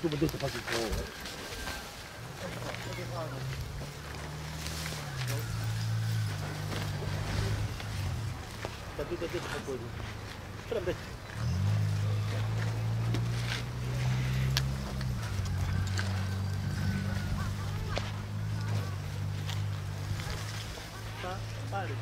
좀 더 밖에 있고. 또 갖고 그럼 돼. 빨리.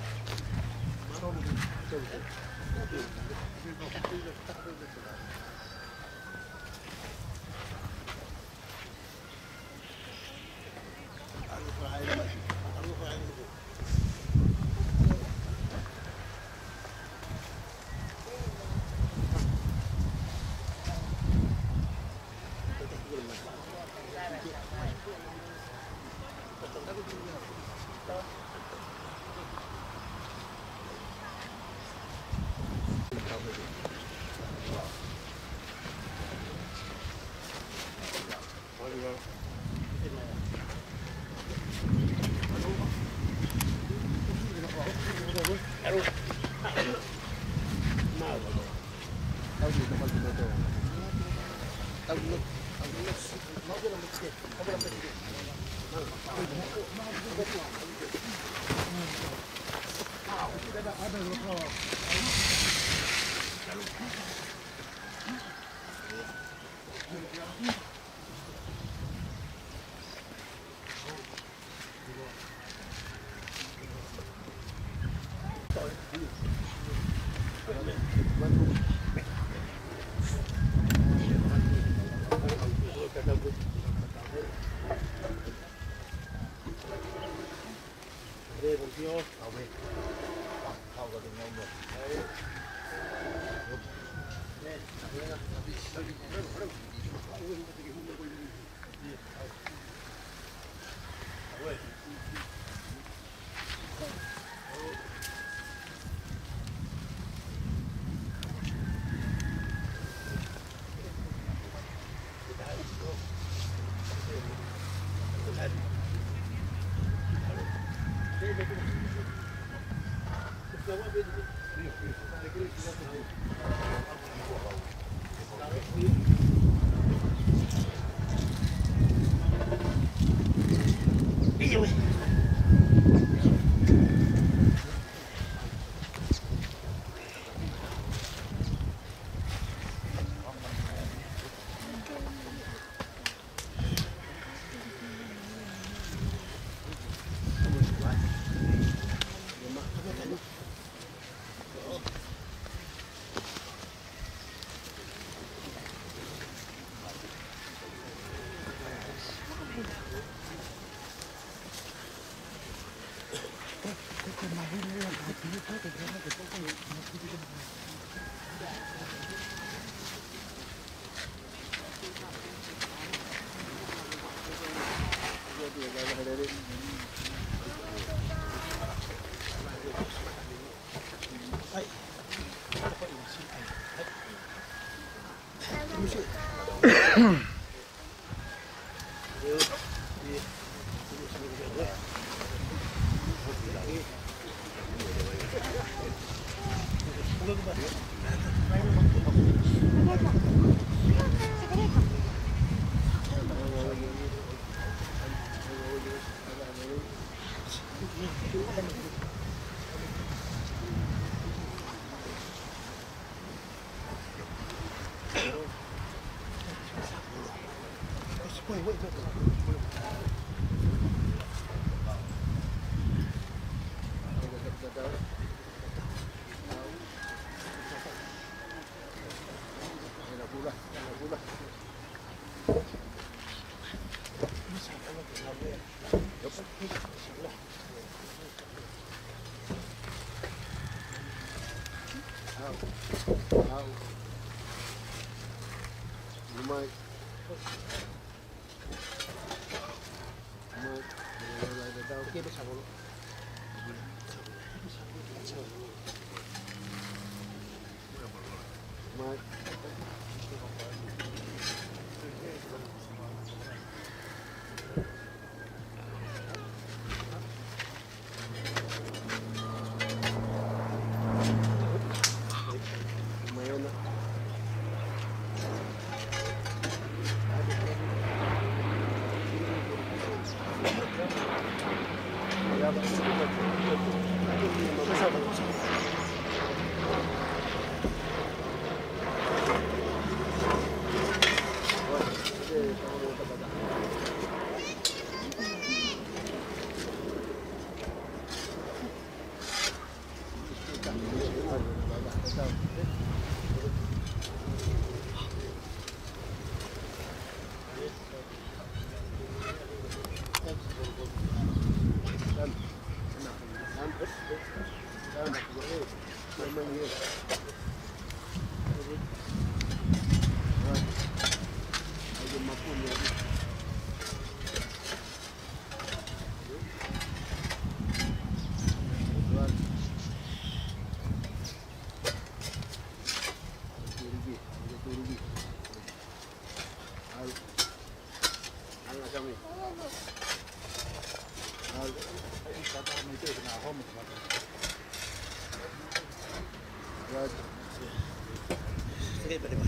Sige, pwede ba?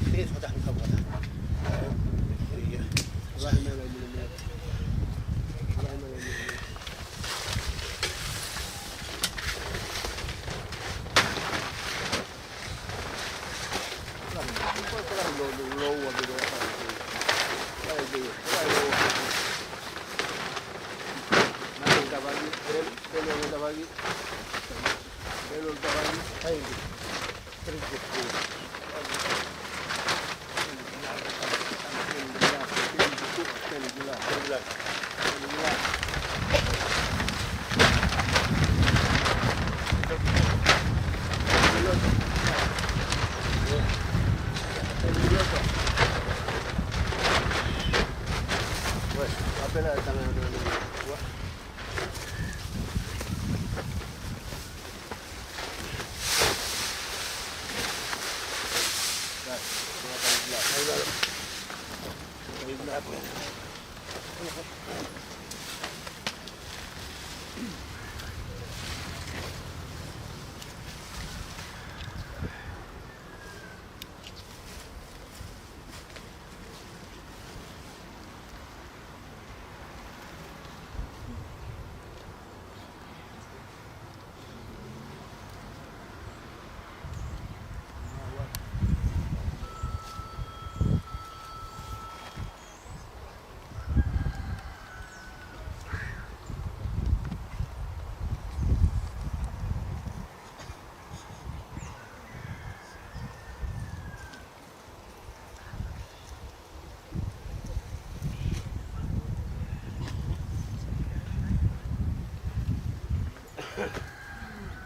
Sige, sodahan ka muna. Sige.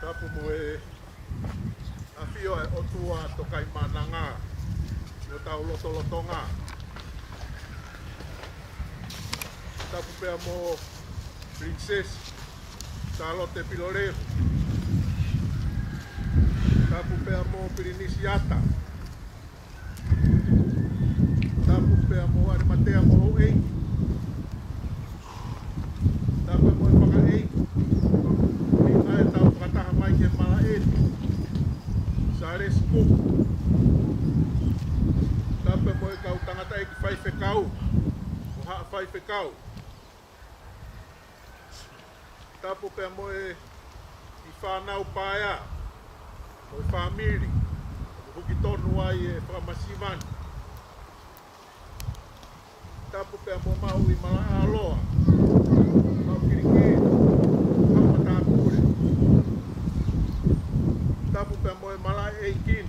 Tapu mo e awhio e o tua tokai mananga no tau lotolotonga. Tapu pea mo Princess Charlotte Pilorejo. Tapu pea mo Pirinisiata. Tapu pea mo Arimatea mo Ei. Tapu mo e whaka Ei. Ai tau whakataha mai ke Malaen. Sare Sku. Tapu mo e kau tangata e ki whai whekau. O haa whai whekau. Tapu pea mo e i whanau paea. O e whamiri. O huki tonu ai e whakamasiwani. Tapu pea mo mau i Malaa Aloha. Mau kirikiri. Haumatāpure. Tapu pea mo e Malaa Eikin.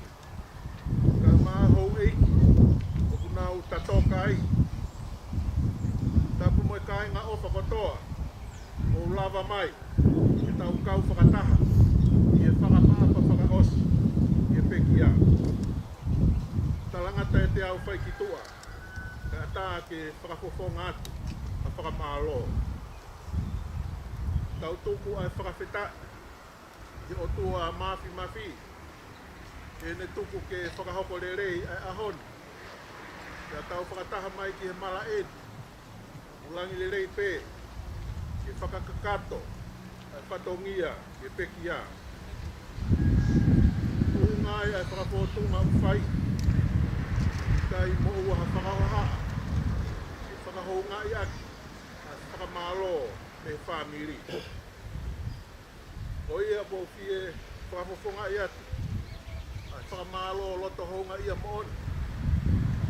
Ka maa hou eiki. O kunau tatoka ai. Tapu mo e kāinga o whakotoa. O lava mai. E tau kau whakataha. I e whakamaapa whakaosi. I e pekia. Talangata e te au whai ki tua. Ka ata ke whakafofonga atu. A whakamālo. Tau tuku ai whakawheta. I o tua mafi. E ne tuku ke whakahoko rerei ai ahoni. Ka tau whakataha mai ki he Malaen. Ulangi rerei pē. Ke whakakakato. Ai whatongia. Ke pekia. Ungai ai whakapotunga uwhai. Kai mo ua ha whakawaha. Ke whakahonga i aki. Ai whakamalo me whamiri. O ia po fie whakafofonga ia tu. Ai whakamalo loto honga ia moon.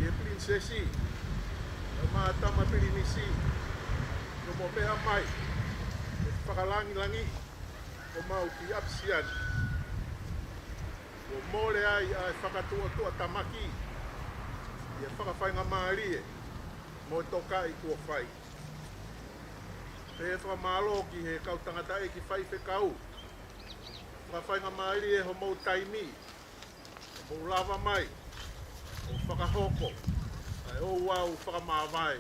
Ie prinsesi. E maatama pirinisi. No mo mea mai. E whakalangi langi. O mau ki apsiani. O mole ai ai whakatua tamaki. Ia whakawhainga maarie. Mo toka i kua whai. E whakamalo ki he kau tangata e ki whai whekau. Whakawhainga maarie ho mou taimi. O lava mai. O whakahoko. Ai o wau whakamawai.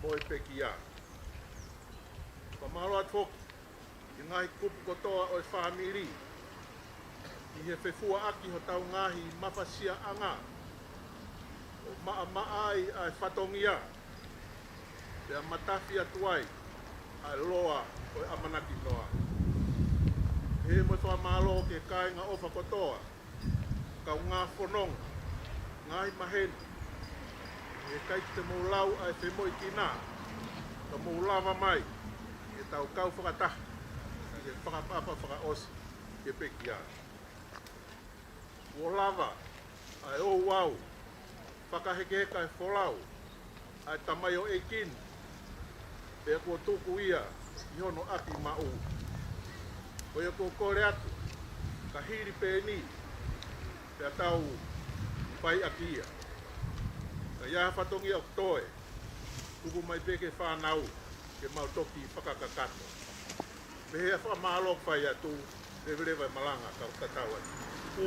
Mo e pekia. Whakamalo atoki. I ngai kupu kotoa o e whamiri. I he whewhua aki ho tau ngahi mawhasia anga. O maa ai ai whatongia. Pea matafi atuai. Ai loa o e amanaki noa. He mo whamalo ke kāinga o whakotoa. Kau ngā whanong. Ngai maheni. E kai te maulau ai whemoi ki nā. Ka maulava mai. E tau kau whakataha. E whakapapa whakaosi. Ke pekia. Ua lava. Ai o wau. Whakahekeheka e wholau. Ai tamai o ekin. Pea kua tuku ia. I hono api mau. O ia kua kore atu. Ka hiri pēni. Pea tau pai aki ia. Ka ia whatongi au toe. Tuku mai peke whanau. Ke mau toki whakakakato. Pehea whakamalo whai atu. Reverewa malanga ka tatau atu. E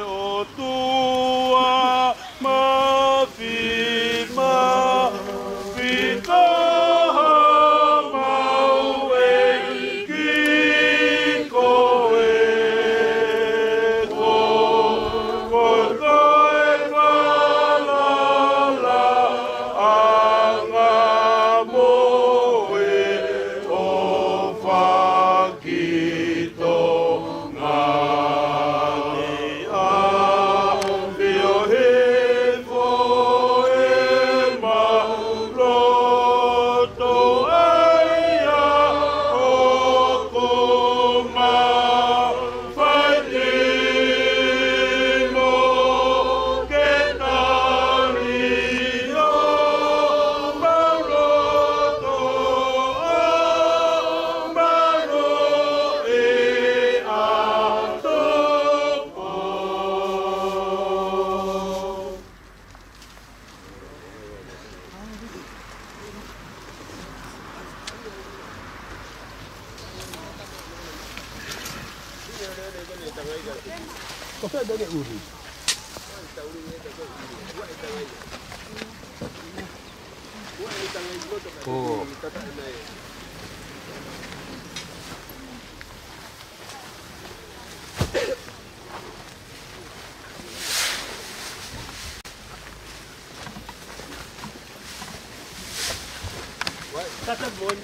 o tua mawhi mawhi taha mau e ki koe ko kai whalala anga moe o whakito ngā. Oh. Kata bon.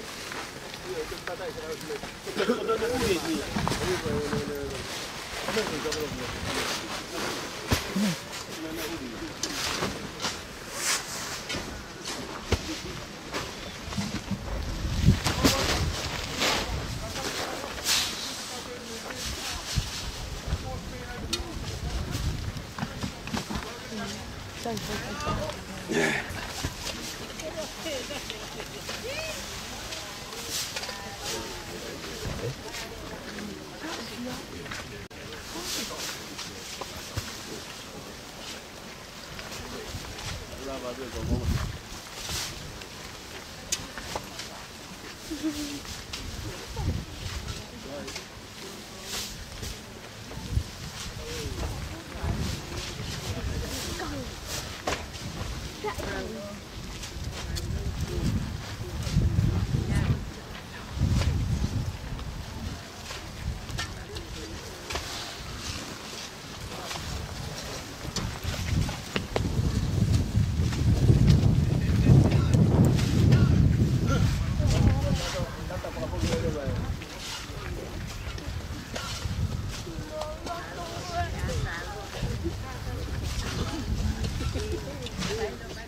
This way.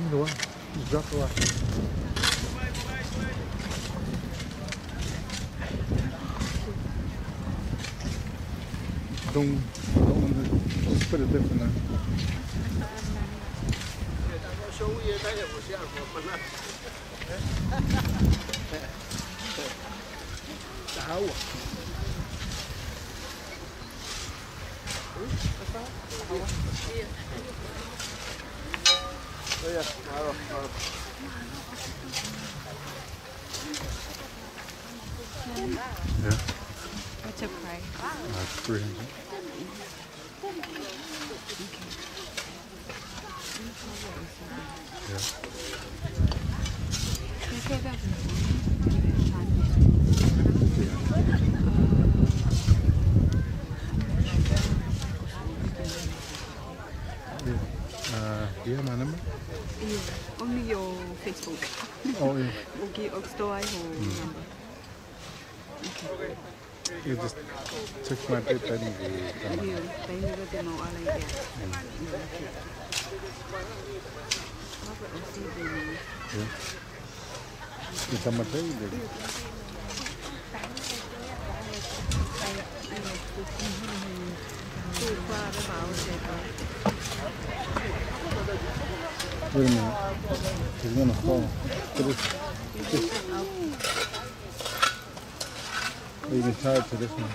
ไม่รู้ว่ายกตัวDon't put it different now. Yeah. What's your price? 300. Yeah. Do you have my number? Yeah, only your Facebook. Oh, yeah. Okay, Oxtoy number. You just text my pay penny. Yeah, tayo nila din mo alay dia. Yeah. Kita matay din. Wait a minute. He's gonna fall. Are you tied to this one?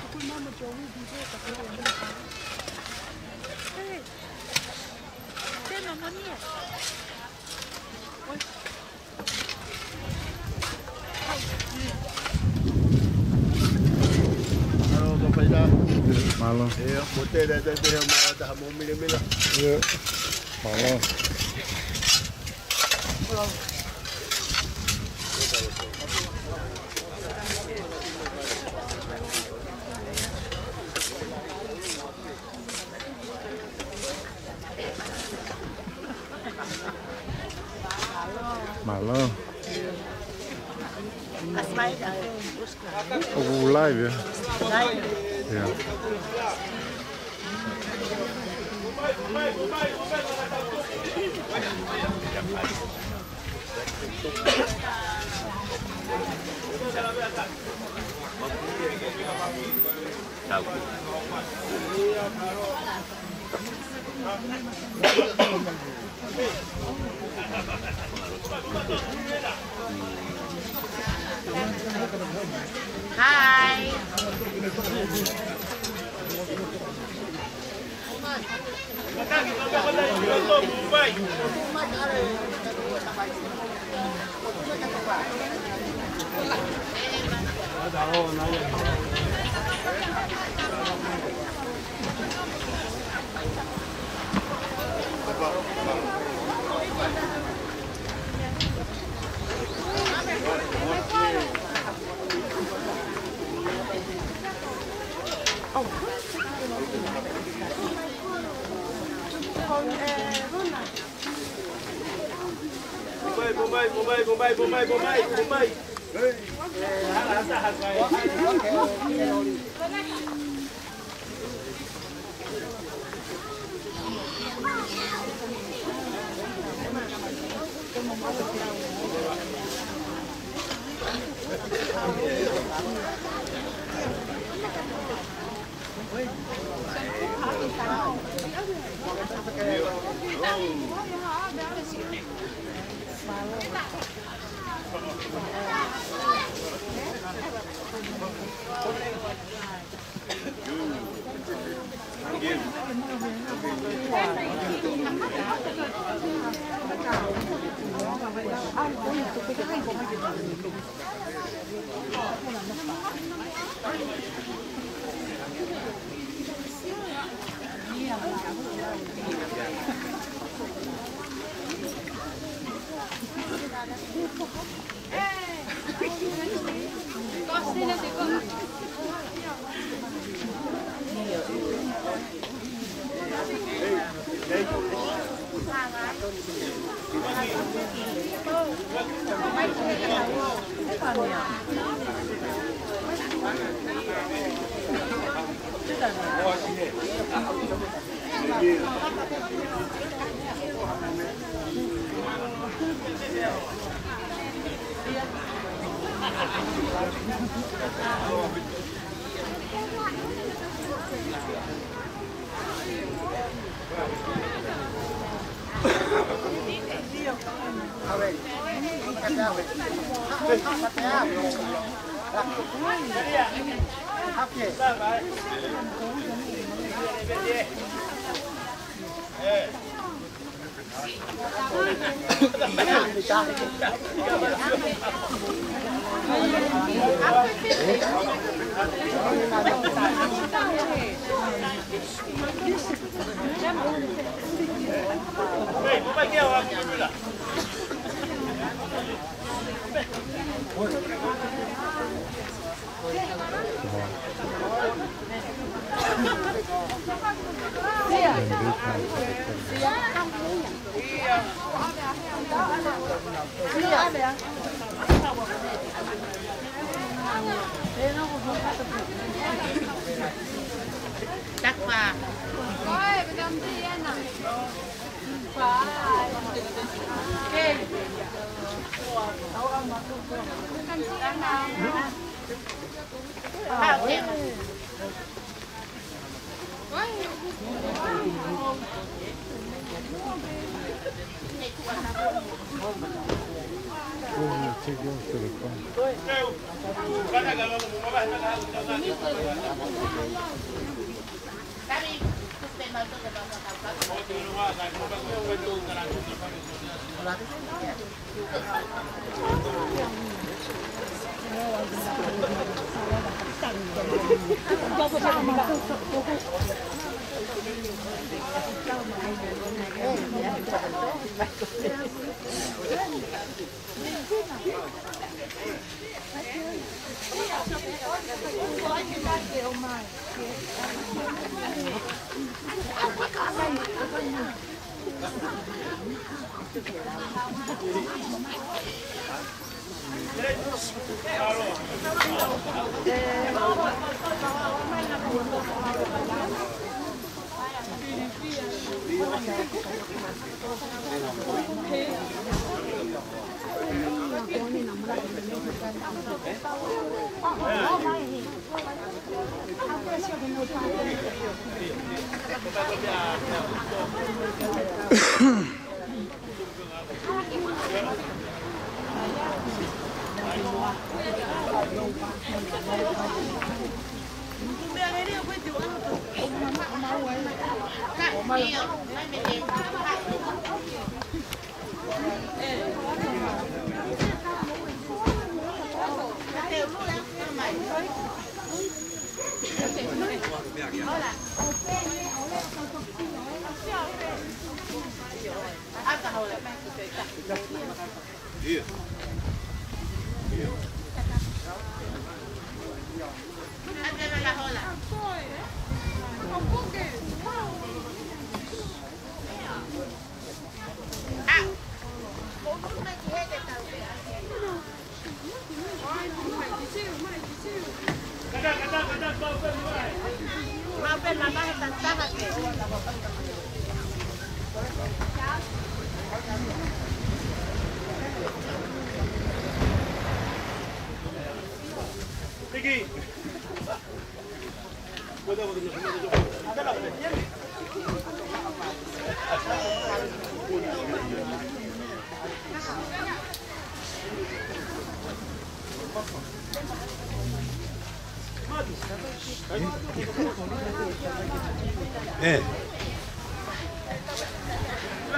Malo. Yeah, botei da da mo mila. Yeah. Malo. Malo. Oh, live, yeah. Yeah. Hi. Bombay. Chắc và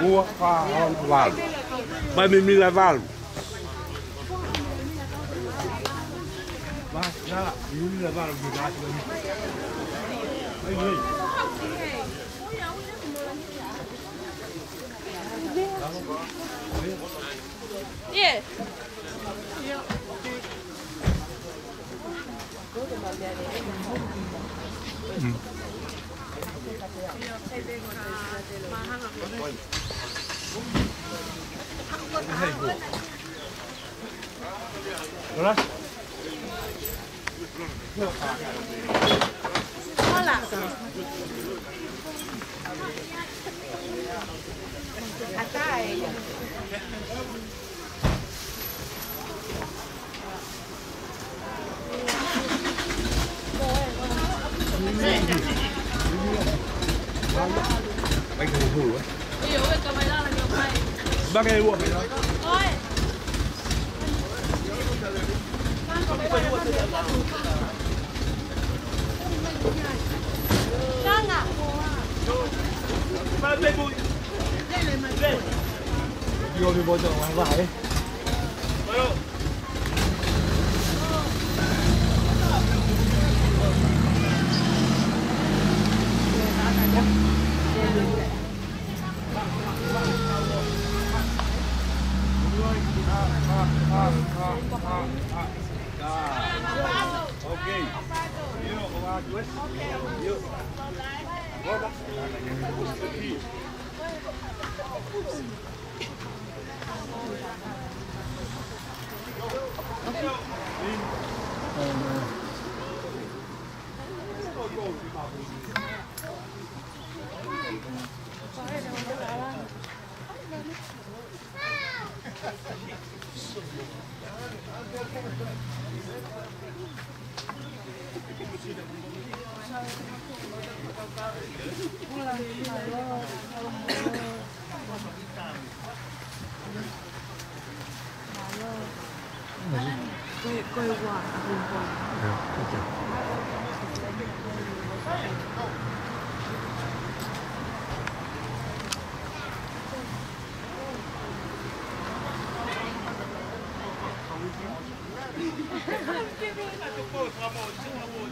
Cua pha vào. Bây mình lại vào. Ba, ra lại, mình lại vào mình lại. Đây đây. Yeah. Hola. Hola. Acá ella. Anh thử thử ấy. Bác cái buộc này thôi. Vô đi bố chồng hàng vải ấy. Okay. Coi quả hùng quả. Vamos,